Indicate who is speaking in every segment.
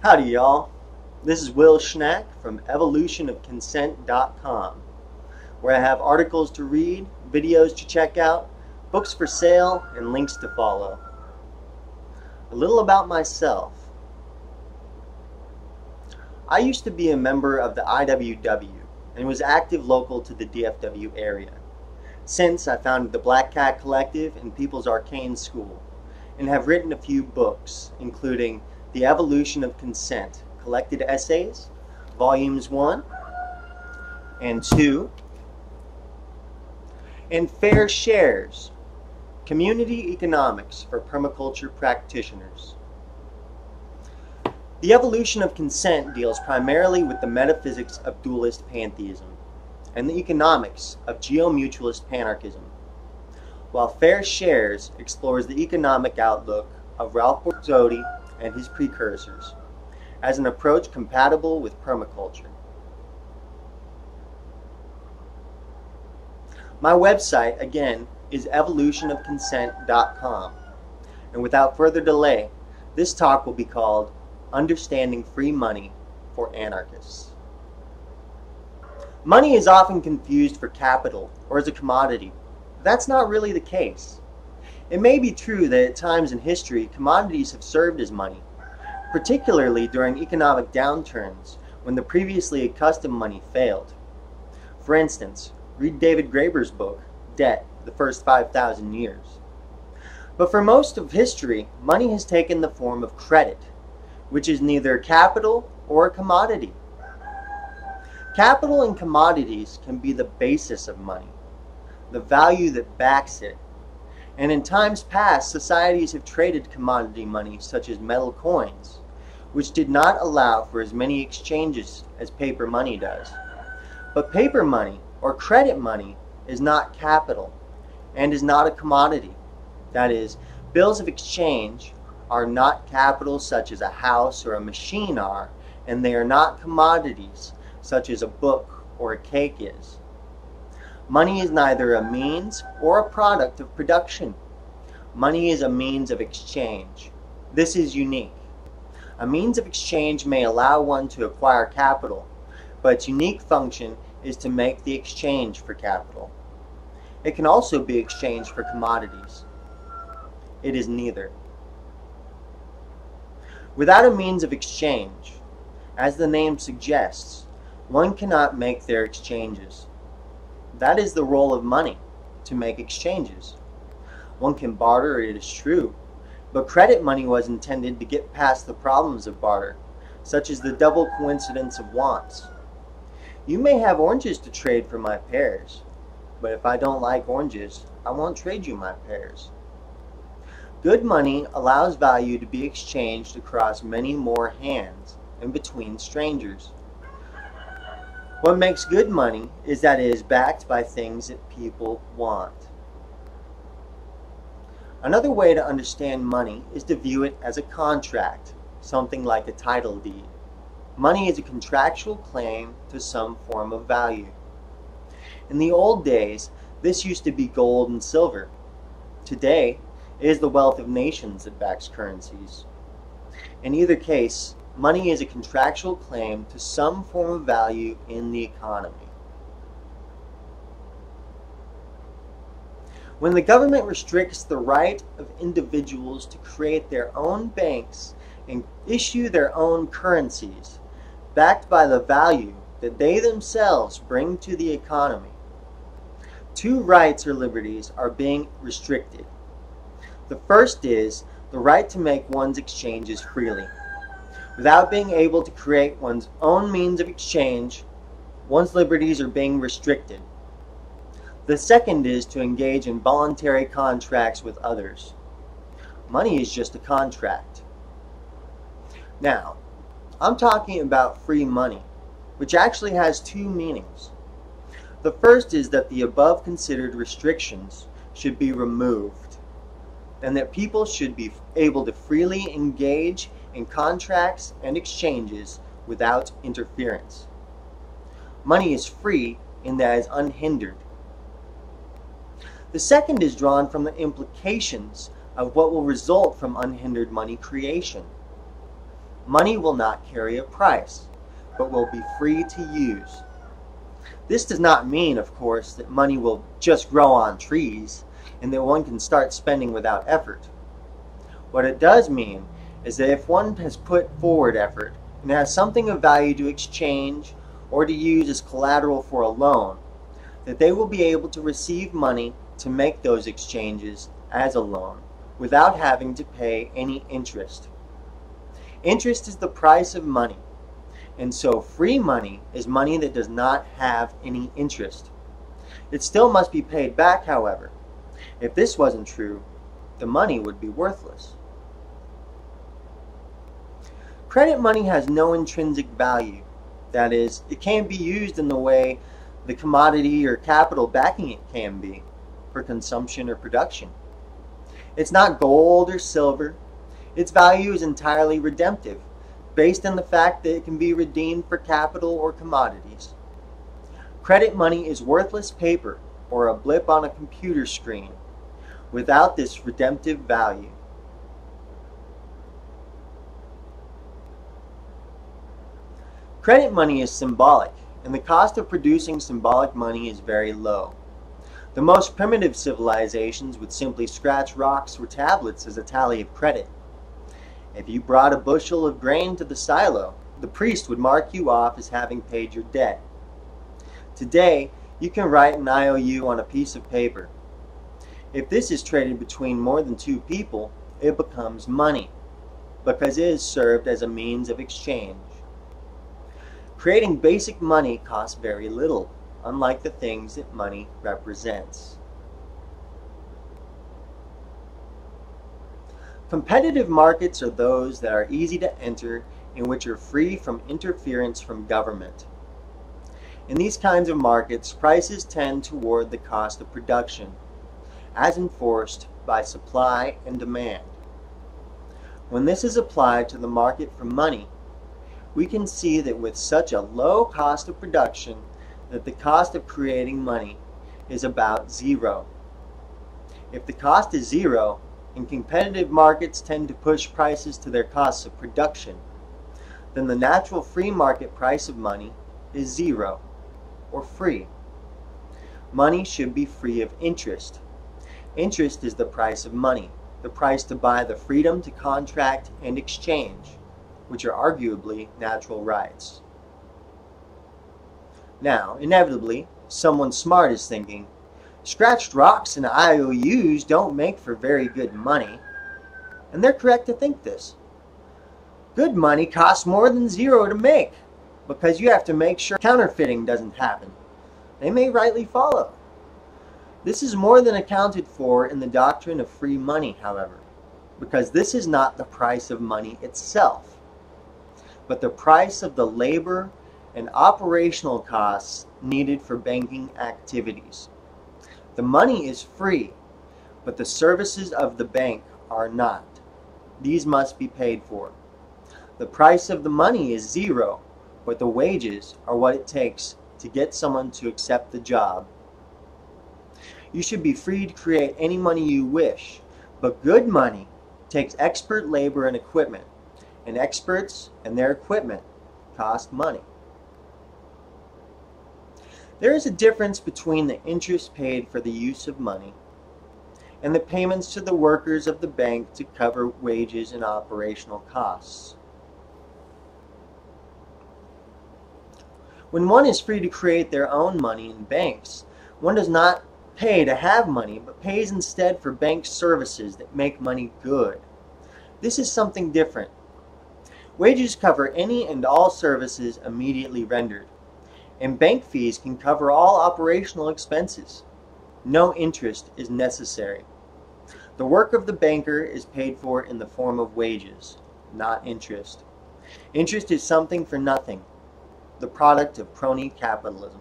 Speaker 1: Howdy y'all, this is Will Schnack from evolutionofconsent.com, where I have articles to read, videos to check out, books for sale, and links to follow. A little about myself. I used to be a member of the IWW and was active local to the DFW area. Since I founded the Black Cat Collective and People's Arcane School, and have written a few books, including The Evolution of Consent, Collected Essays, Volumes 1 and 2, and Fair Shares, Community Economics for Permaculture Practitioners. The Evolution of Consent deals primarily with the metaphysics of dualist pantheism and the economics of geo-mutualist panarchism, while Fair Shares explores the economic outlook of Ralph Borzodi and his precursors as an approach compatible with permaculture. My website, again, is evolutionofconsent.com, and without further delay, this talk will be called Understanding Free Money for Anarchists. Money is often confused for capital or as a commodity. That's not really the case. It may be true that at times in history, commodities have served as money, particularly during economic downturns when the previously accustomed money failed. For instance, read David Graeber's book, Debt, the First 5,000 Years. But for most of history, money has taken the form of credit, which is neither capital or a commodity. Capital and commodities can be the basis of money, the value that backs it. And in times past, societies have traded commodity money such as metal coins, which did not allow for as many exchanges as paper money does. But paper money, or credit money, is not capital and is not a commodity. That is, bills of exchange are not capital such as a house or a machine are, and they are not commodities such as a book or a cake is. Money is neither a means or a product of production. Money is a means of exchange. This is unique. A means of exchange may allow one to acquire capital, but its unique function is to make the exchange for capital. It can also be exchanged for commodities. It is neither. Without a means of exchange, as the name suggests, one cannot make their exchanges. That is the role of money, to make exchanges. One can barter, it is true, but credit money was intended to get past the problems of barter, such as the double coincidence of wants. You may have oranges to trade for my pears, but if I don't like oranges, I won't trade you my pears. Good money allows value to be exchanged across many more hands and between strangers. What makes good money is that it is backed by things that people want. Another way to understand money is to view it as a contract, something like a title deed. Money is a contractual claim to some form of value. In the old days, this used to be gold and silver. Today, it is the wealth of nations that backs currencies. In either case, money is a contractual claim to some form of value in the economy. When the government restricts the right of individuals to create their own banks and issue their own currencies, backed by the value that they themselves bring to the economy, two rights or liberties are being restricted. The first is the right to make one's exchanges freely. Without being able to create one's own means of exchange, one's liberties are being restricted. The second is to engage in voluntary contracts with others. Money is just a contract. Now, I'm talking about free money, which actually has two meanings. The first is that the above considered restrictions should be removed, and that people should be able to freely engage in contracts and exchanges without interference. Money is free in that it is unhindered. The second is drawn from the implications of what will result from unhindered money creation. money will not carry a price, but will be free to use. This does not mean, of course, that money will just grow on trees and that one can start spending without effort. What it does mean is that if one has put forward effort and has something of value to exchange or to use as collateral for a loan, that they will be able to receive money to make those exchanges as a loan without having to pay any interest. Interest is the price of money, and so free money is money that does not have any interest. It still must be paid back, however. If this wasn't true, the money would be worthless. Credit money has no intrinsic value. That is, it can't be used in the way the commodity or capital backing it can be, for consumption or production. It's not gold or silver. Its value is entirely redemptive, based on the fact that it can be redeemed for capital or commodities. Credit money is worthless paper or a blip on a computer screen without this redemptive value. Credit money is symbolic, and the cost of producing symbolic money is very low. The most primitive civilizations would simply scratch rocks or tablets as a tally of credit. If you brought a bushel of grain to the silo, the priest would mark you off as having paid your debt. Today, you can write an IOU on a piece of paper. If this is traded between more than two people, it becomes money, because it is served as a means of exchange. Creating basic money costs very little, unlike the things that money represents. Competitive markets are those that are easy to enter and which are free from interference from government. In these kinds of markets, prices tend toward the cost of production, as enforced by supply and demand. When this is applied to the market for money, we can see that with such a low cost of production, that the cost of creating money is about zero. If the cost is zero, and competitive markets tend to push prices to their costs of production, then the natural free market price of money is zero, or free. Money should be free of interest. Interest is the price of money, the price to buy the freedom to contract and exchange, which are arguably natural rights. Now, inevitably, someone smart is thinking, scratched rocks and IOUs don't make for very good money. And they're correct to think this. Good money costs more than zero to make, because you have to make sure counterfeiting doesn't happen. They may rightly follow. This is more than accounted for in the doctrine of free money, however, because this is not the price of money itself, but the price of the labor and operational costs needed for banking activities. The money is free, but the services of the bank are not. These must be paid for. The price of the money is zero, but the wages are what it takes to get someone to accept the job. You should be free to create any money you wish, but good money takes expert labor and equipment, and experts and their equipment cost money. There is a difference between the interest paid for the use of money and the payments to the workers of the bank to cover wages and operational costs. When one is free to create their own money in banks, one does not pay to have money, but pays instead for bank services that make money good. This is something different. Wages cover any and all services immediately rendered, and bank fees can cover all operational expenses. No interest is necessary. The work of the banker is paid for in the form of wages, not interest. Interest is something for nothing, the product of crony capitalism.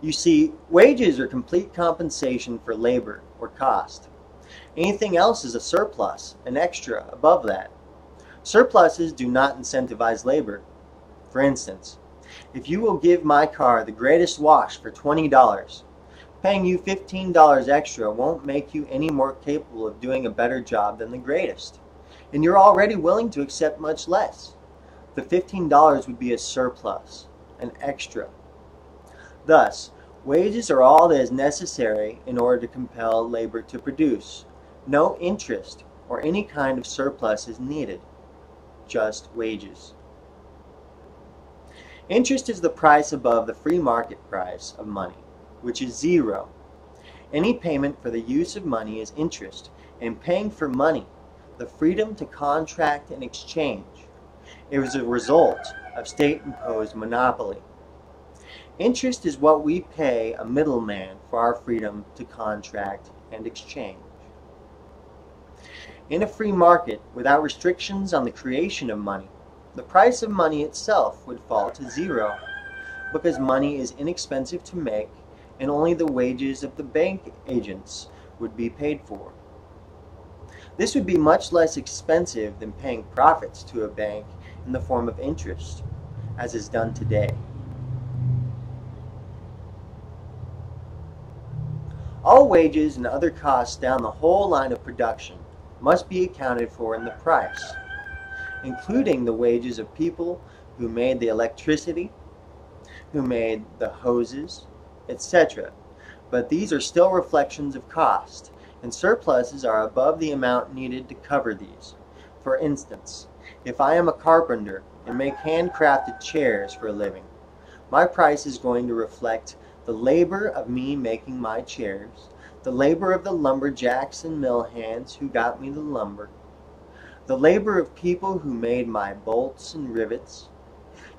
Speaker 1: You see, wages are complete compensation for labor or cost. Anything else is a surplus, an extra above that. Surpluses do not incentivize labor. For instance, if you will give my car the greatest wash for $20, paying you $15 extra won't make you any more capable of doing a better job than the greatest. and you're already willing to accept much less. The $15 would be a surplus, an extra. Thus, wages are all that is necessary in order to compel labor to produce. No interest or any kind of surplus is needed, just wages. Interest is the price above the free market price of money, which is zero. Any payment for the use of money is interest, and paying for money, the freedom to contract and exchange, is a result of state-imposed monopoly. Interest is what we pay a middleman for our freedom to contract and exchange. In a free market, without restrictions on the creation of money, the price of money itself would fall to zero, because money is inexpensive to make and only the wages of the bank agents would be paid for. This would be much less expensive than paying profits to a bank in the form of interest, as is done today. All wages and other costs down the whole line of production must be accounted for in the price, including the wages of people who made the electricity, who made the hoses, etc. But these are still reflections of cost, and surpluses are above the amount needed to cover these. For instance, if I am a carpenter and make handcrafted chairs for a living, my price is going to reflect the labor of me making my chairs, the labor of the lumberjacks and mill hands who got me the lumber, the labor of people who made my bolts and rivets,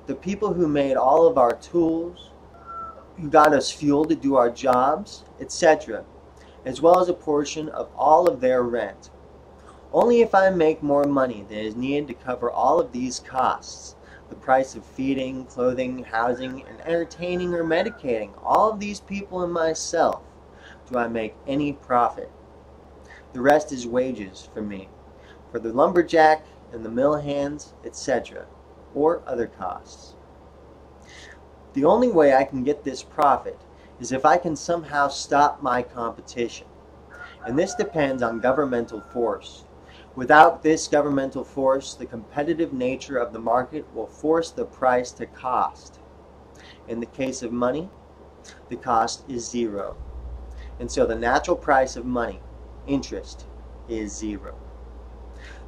Speaker 1: the people who made all of our tools, who got us fuel to do our jobs, etc., as well as a portion of all of their rent. Only if I make more money than is needed to cover all of these costs, the price of feeding, clothing, housing, and entertaining or medicating all of these people and myself, do I make any profit. The rest is wages for me, for the lumberjack and the mill hands, etc., or other costs. The only way I can get this profit is if I can somehow stop my competition, and this depends on governmental force. Without this governmental force, the competitive nature of the market will force the price to cost. In the case of money, the cost is zero. And so the natural price of money, interest, is zero.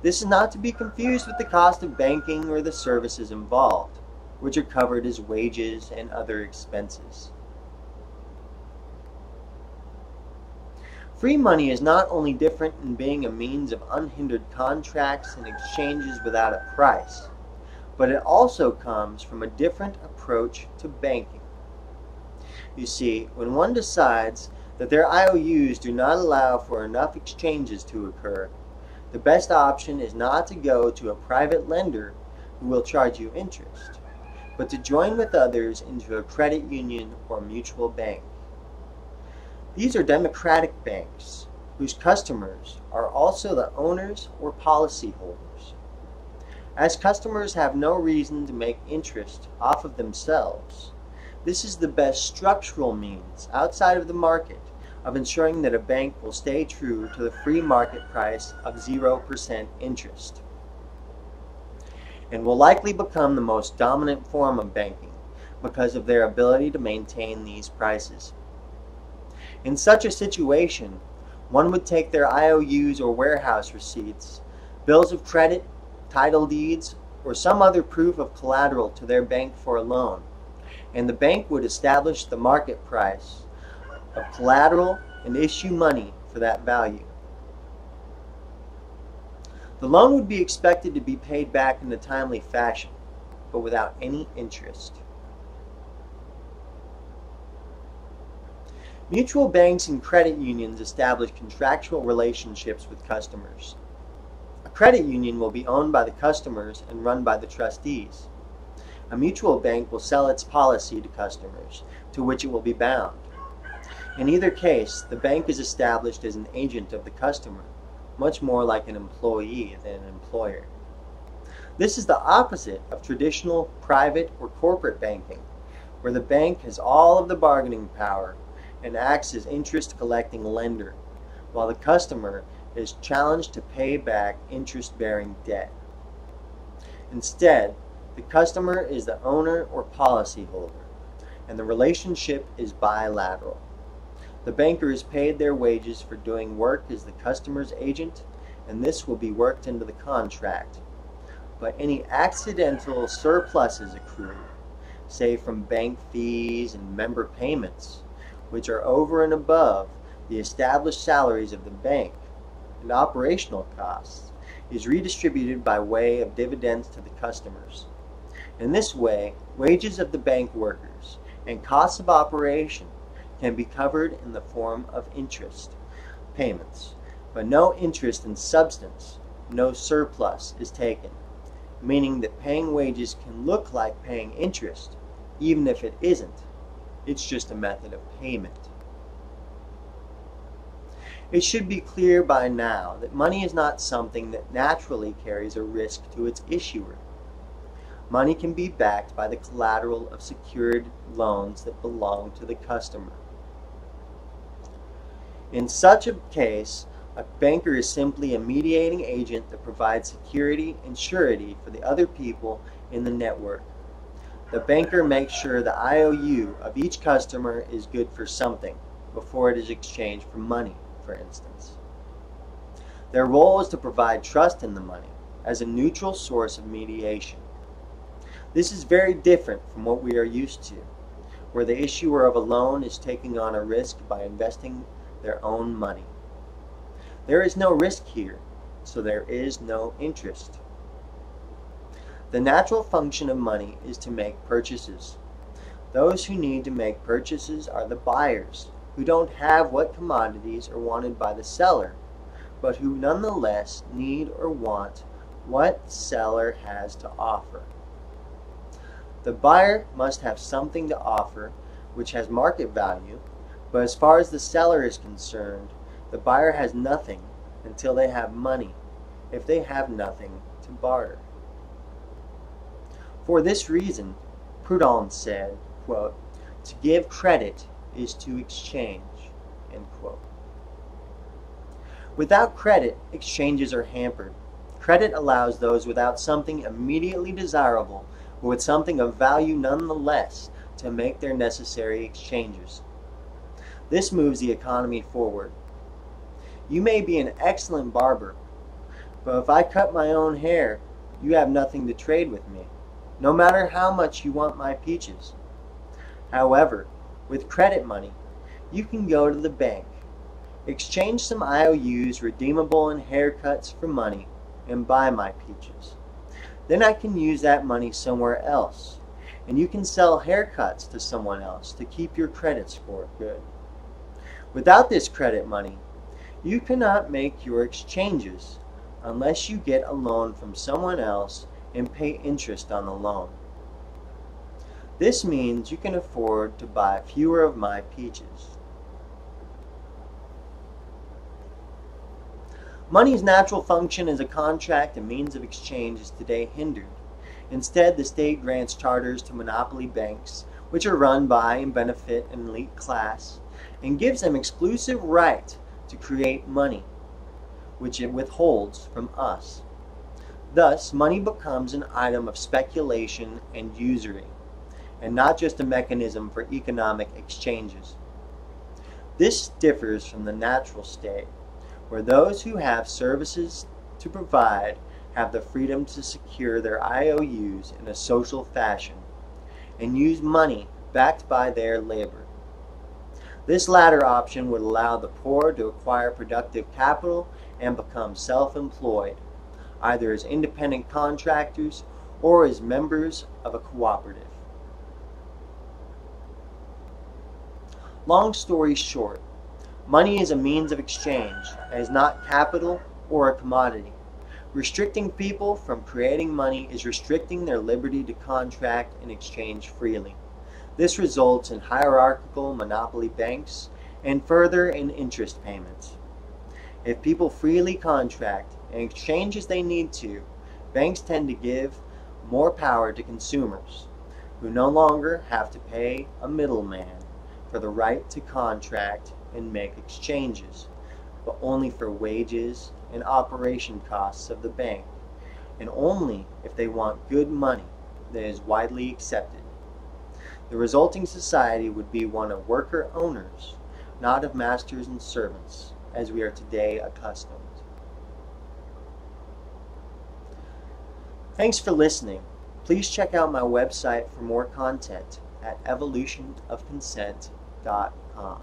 Speaker 1: This is not to be confused with the cost of banking or the services involved, which are covered as wages and other expenses. Free money is not only different in being a means of unhindered contracts and exchanges without a price, but it also comes from a different approach to banking. You see, when one decides that their IOUs do not allow for enough exchanges to occur, the best option is not to go to a private lender who will charge you interest, but to join with others into a credit union or mutual bank. These are democratic banks, whose customers are also the owners or policyholders. As customers have no reason to make interest off of themselves, this is the best structural means outside of the market of ensuring that a bank will stay true to the free market price of 0% interest, and will likely become the most dominant form of banking because of their ability to maintain these prices. In such a situation, one would take their IOUs or warehouse receipts, bills of credit, title deeds, or some other proof of collateral to their bank for a loan, and the bank would establish the market price of collateral and issue money for that value. The loan would be expected to be paid back in a timely fashion, but without any interest. Mutual banks and credit unions establish contractual relationships with customers. A credit union will be owned by the customers and run by the trustees. A mutual bank will sell its policy to customers, to which it will be bound. In either case, the bank is established as an agent of the customer, much more like an employee than an employer. This is the opposite of traditional private or corporate banking, where the bank has all of the bargaining power and acts as interest-collecting lender, while the customer is challenged to pay back interest-bearing debt. Instead, the customer is the owner or policyholder, and the relationship is bilateral. The banker is paid their wages for doing work as the customer's agent, and this will be worked into the contract. But any accidental surpluses accrued, say from bank fees and member payments, which are over and above the established salaries of the bank and operational costs, is redistributed by way of dividends to the customers. In this way, wages of the bank workers and costs of operation can be covered in the form of interest payments, but no interest in substance, no surplus is taken, meaning that paying wages can look like paying interest, even if it isn't. It's just a method of payment. It should be clear by now that money is not something that naturally carries a risk to its issuer. Money can be backed by the collateral of secured loans that belong to the customer. In such a case, a banker is simply a mediating agent that provides security and surety for the other people in the network. The banker makes sure the IOU of each customer is good for something before it is exchanged for money, for instance. Their role is to provide trust in the money as a neutral source of mediation. This is very different from what we are used to, where the issuer of a loan is taking on a risk by investing their own money. There is no risk here, so there is no interest. The natural function of money is to make purchases. Those who need to make purchases are the buyers, who don't have what commodities are wanted by the seller, but who nonetheless need or want what the seller has to offer. The buyer must have something to offer which has market value, but as far as the seller is concerned, the buyer has nothing until they have money, if they have nothing to barter. For this reason, Proudhon said, quote, "To give credit is to exchange," end quote. Without credit, exchanges are hampered. Credit allows those without something immediately desirable, but with something of value nonetheless, to make their necessary exchanges. This moves the economy forward. You may be an excellent barber, but if I cut my own hair, you have nothing to trade with me, no matter how much you want my peaches. However, with credit money, you can go to the bank, exchange some IOUs redeemable in haircuts for money, and buy my peaches. Then I can use that money somewhere else, and you can sell haircuts to someone else to keep your credit score good. Without this credit money, you cannot make your exchanges unless you get a loan from someone else and pay interest on the loan. This means you can afford to buy fewer of my peaches. Money's natural function as a contract and means of exchange is today hindered. Instead, the state grants charters to monopoly banks, which are run by and benefit an elite class, and gives them exclusive right to create money, which it withholds from us. Thus, money becomes an item of speculation and usury, and not just a mechanism for economic exchanges. This differs from the natural state, where those who have services to provide have the freedom to secure their IOUs in a social fashion and use money backed by their labor. This latter option would allow the poor to acquire productive capital and become self-employed, either as independent contractors or as members of a cooperative. Long story short, money is a means of exchange and is not capital or a commodity. Restricting people from creating money is restricting their liberty to contract and exchange freely. This results in hierarchical monopoly banks and further in interest payments. If people freely contract and exchange as they need to, banks tend to give more power to consumers, who no longer have to pay a middleman for the right to contract and make exchanges. but only for wages and operation costs of the bank, and only if they want good money that is widely accepted. The resulting society would be one of worker-owners, not of masters and servants, as we are today accustomed. Thanks for listening. Please check out my website for more content at evolutionofconsent.com.